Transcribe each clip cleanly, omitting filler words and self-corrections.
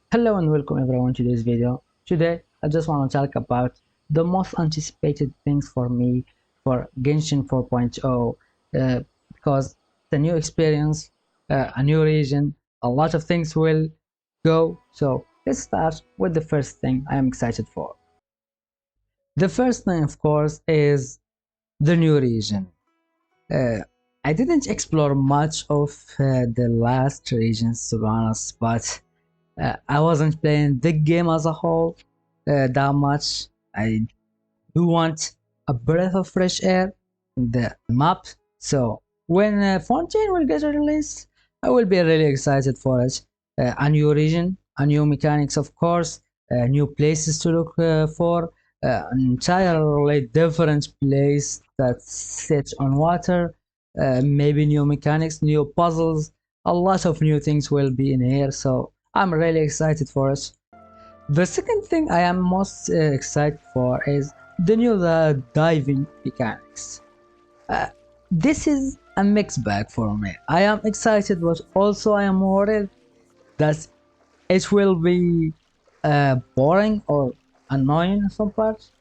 Hello and welcome everyone to this video. Today I just want to talk about the most anticipated things for me for Genshin 4.0 because the new experience, a new region, a lot of things will go. So let's start with the first thing I am excited for. The first thing of course is the new region. Uh, I didn't explore much of the last regions to be honest, but I wasn't playing the game as a whole that much. I do want a breath of fresh air in the map. So when Fontaine will get released, I will be really excited for it. A new region, a new mechanics, of course, new places to look for, an entirely different place that sits on water, maybe new mechanics, new puzzles. A lot of new things will be in here, so I'm really excited for it. The second thing I am most excited for is the new diving mechanics. Uh, this is a mixed bag for me. I am excited, but also I am worried that it will be boring or annoying in some parts.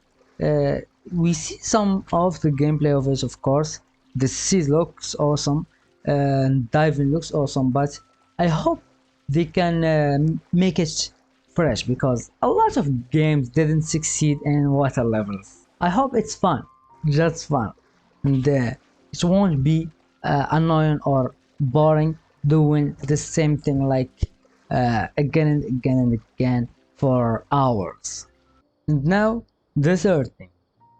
Uh, we see some of the gameplay of it, of course. The sea looks awesome, and diving looks awesome, but I hope they can make it fresh because a lot of games didn't succeed in water levels. I hope it's fun, just fun, and it won't be annoying or boring doing the same thing like again and again and again for hours. And now the third thing,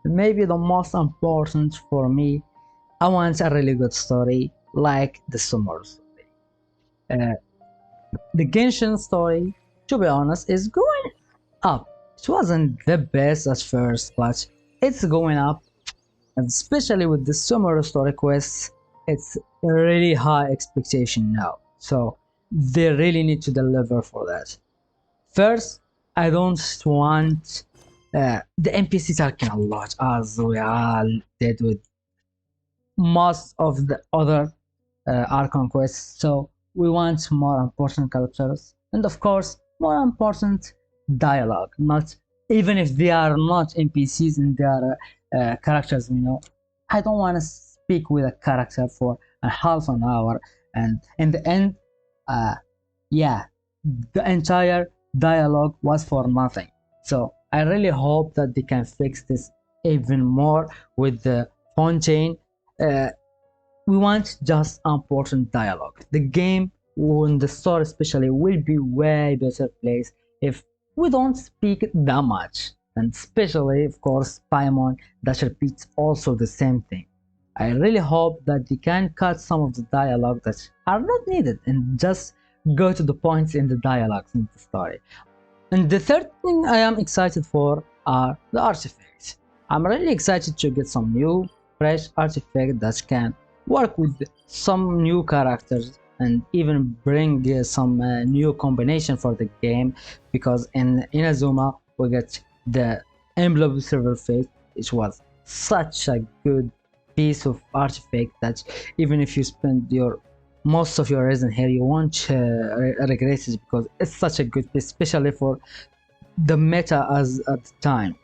maybe the most important for me, I want a really good story like the summer story. Uh, the Genshin story, to be honest, is going up. It wasn't the best at first, but it's going up, and especially with the summer story quests, it's a really high expectation now. So they really need to deliver for that. First, I don't want the NPCs are kind of lot as we all did with most of the other Archon quests. So we want more important characters and of course more important dialogue. Not even if they are not NPCs and they are characters we know. I don't want to speak with a character for a half an hour and in the end, uh, yeah, the entire dialogue was for nothing. So I really hope that they can fix this even more with the Fontaine. Uh, we want just important dialogue. The game and the story especially will be way better place if we don't speak that much. And especially, of course, Paimon that repeats also the same thing. I really hope that they can cut some of the dialogue that are not needed and just go to the points in the dialogues in the story. And the third thing I am excited for are the artifacts. I'm really excited to get some new, fresh artifacts that can work with some new characters and even bring some new combination for the game because in Inazuma we get the Emblem of Silver Fate, which was such a good piece of artifact that even if you spend your most of your reason here you won't regret it because it's such a good piece, especially for the meta as at the time.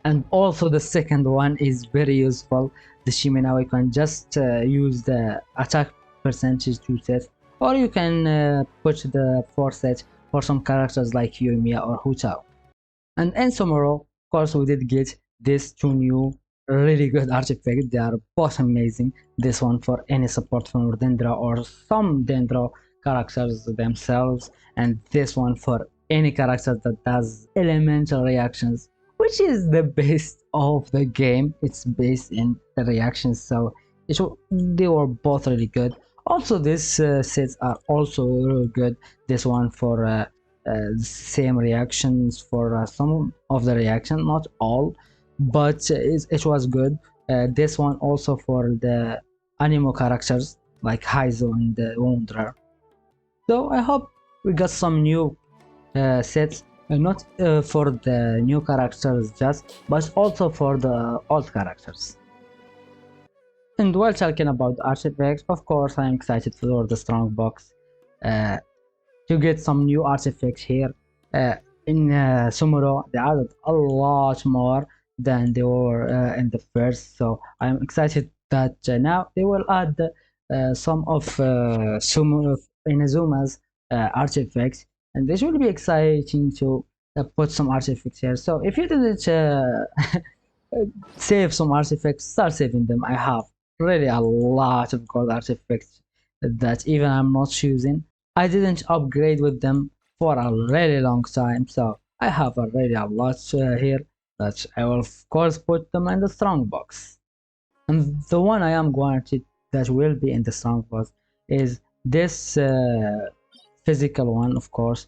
And also the second one is very useful, the Shimina. You can just use the attack percentage to set, or you can put the force set for some characters like Yumiya or Hutao. And in summary, of course, we did get these two new really good artifacts. They are both amazing. This one for any support from Dendra or some Dendra characters themselves, and this one for any character that does elemental reactions, which is the best of the game. It's based in the reactions, so they were both really good. Also, these sets are also really good. This one for same reactions for some of the reaction, not all, but it was good. This one also for the animo characters like Haizo and the Wanderer. So I hope we got some new sets, not for the new characters just, but also for the old characters. And while talking about artifacts, of course I am excited for the strong box. Uh, to get some new artifacts here. Uh, in Sumuro, they added a lot more than they were in the first. So I'm excited that now they will add some of Sumuro Inazuma's artifacts, and this will be exciting to put some artifacts here. So if you didn't save some artifacts, start saving them. I have really a lot of gold artifacts that even I'm not using. I didn't upgrade with them for a really long time, so I have already a lot here that I will of course put them in the strong box. And the one I am guaranteed that will be in the strong box is this physical one, of course.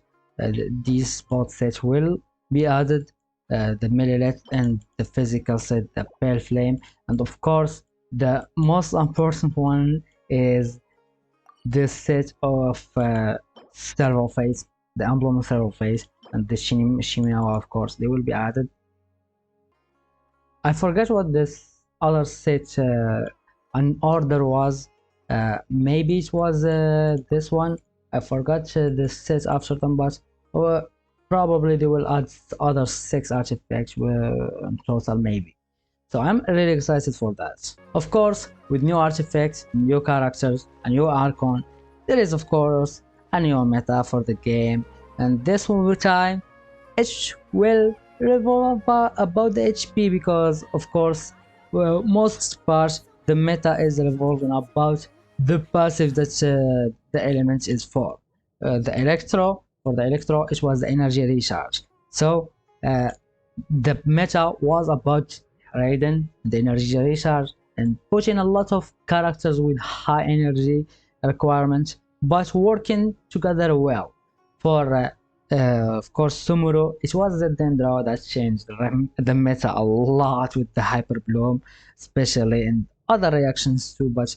These spot sets will be added, the millilith and the physical set, the pale flame, and of course the most important one is this set of servo face, the emblem of servo face, and the Shiminawa, of course, they will be added. I forget what this other set an order was. Maybe it was this one. I forgot the set after them, but probably they will add other 6 artifacts in total, maybe. So I'm really excited for that. Of course, with new artifacts, new characters, a new Archon, there is of course a new meta for the game, and this will be time it will revolve about the HP, because of course, well, most part the meta is revolving about the passive that the element is for. The electro, for the electro it was the energy recharge. So the meta was about Raiden, the energy recharge, and putting a lot of characters with high energy requirements, but working together well. For of course, Sumuro, it was the Dendro that changed the meta a lot with the Hyper Bloom, especially in other reactions too, but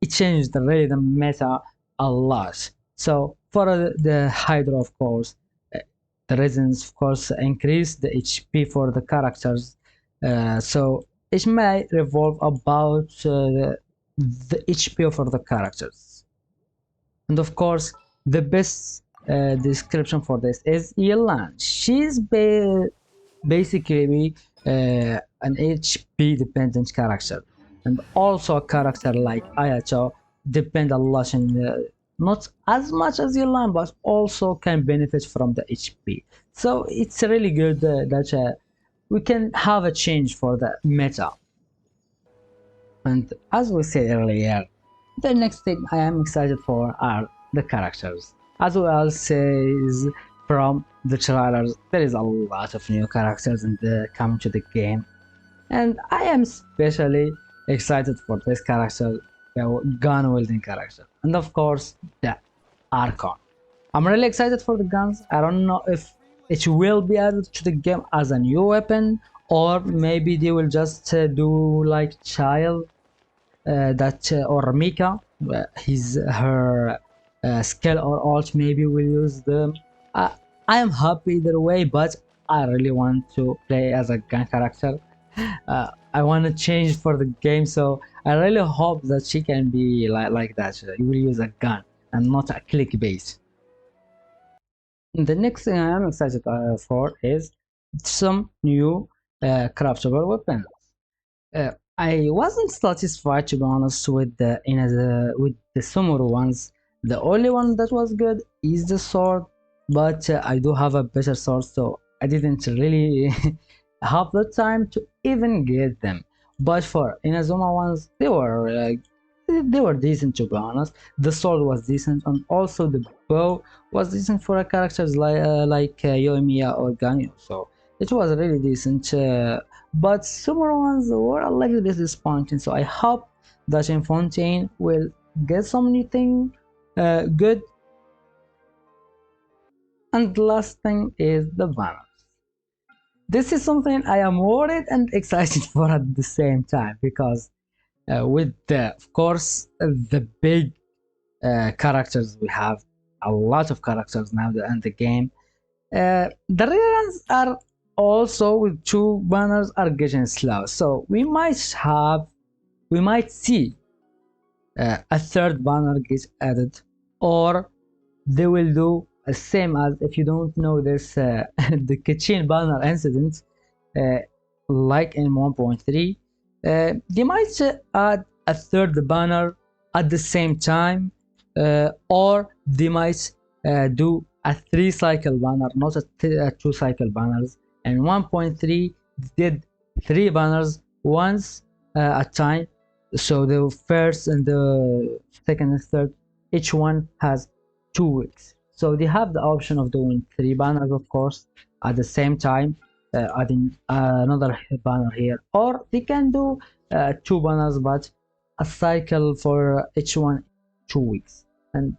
it changed really the meta a lot. So for the Hydro, of course, the reasons, of course, increase the HP for the characters. So it may revolve about the HP for the characters. And of course, the best description for this is Yelan. She's basically an HP dependent character, and also a character like Ayato depend a lot on not as much as Yelan, but also can benefit from the HP. So it's really good that we can have a change for the meta. And as we said earlier, the next thing I am excited for are the characters. As well says from the trailers, there is a lot of new characters in the coming to the game, and I am especially excited for this character, the gun wielding character, and of course the Archon. I'm really excited for the guns. I don't know if it will be added to the game as a new weapon, or maybe they will just do like child or Mika, her skill or alt maybe will use them. I am happy either way, but I really want to play as a gun character. I want to change for the game, so I really hope that she can be like that. You will use a gun and not a click base. The next thing I am excited for is some new craftable weapons. I wasn't satisfied, to be honest, with the Sumuru ones. The only one that was good is the sword, but I do have a better sword, so I didn't really have the time to even get them. But for Inazuma ones, they were decent, to be honest. The sword was decent, and also the bow was decent for a characters like Yoimiya or Ganyu. So it was really decent. But Summer ones were a little bit disappointing, so I hope that in Fontaine will get some new thing good. And the last thing is the banners. This is something I am worried and excited for at the same time, because with of course the big characters we have, a lot of characters now in the game. The reruns are also with 2 banners are getting slow, so we might see a 3rd banner get added, or they will do same as, if you don't know this, the kitchen banner incident, uh, like in 1.3, they might add a third banner at the same time, or they might do a 3 cycle banner, not a 2 cycle banners. And 1.3 did 3 banners once a time, so the first and the second and third, each one has 2 weeks. So they have the option of doing 3 banners, of course, at the same time, adding another banner here, or they can do 2 banners, but a cycle for each one 2 weeks. And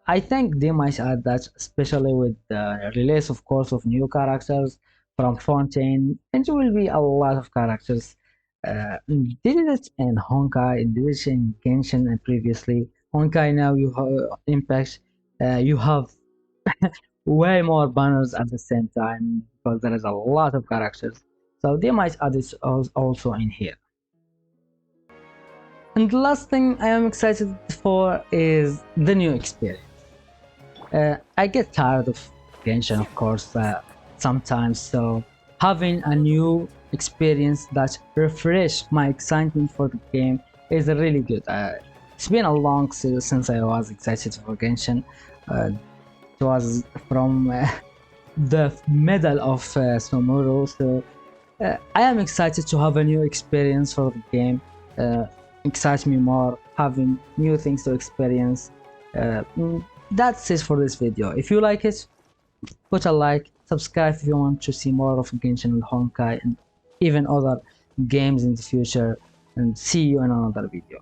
I think they might add that, especially with the release, of course, of new characters from Fontaine, and there will be a lot of characters. Did it in Honkai, did it in Genshin, and previously Honkai. Now you have Impact, you have way more banners at the same time because there is a lot of characters. So they might add it also in here. And the last thing I am excited for is the new experience. I get tired of Genshin, of course, sometimes, so having a new experience that refresh my excitement for the game is really good. It's been a long since I was excited for Genshin. It was from the middle of Sumuru, so I am excited to have a new experience for the game. Excites me more, having new things to experience. That's it for this video. If you like it, put a like, subscribe if you want to see more of Genshin and Honkai and even other games in the future, and see you in another video.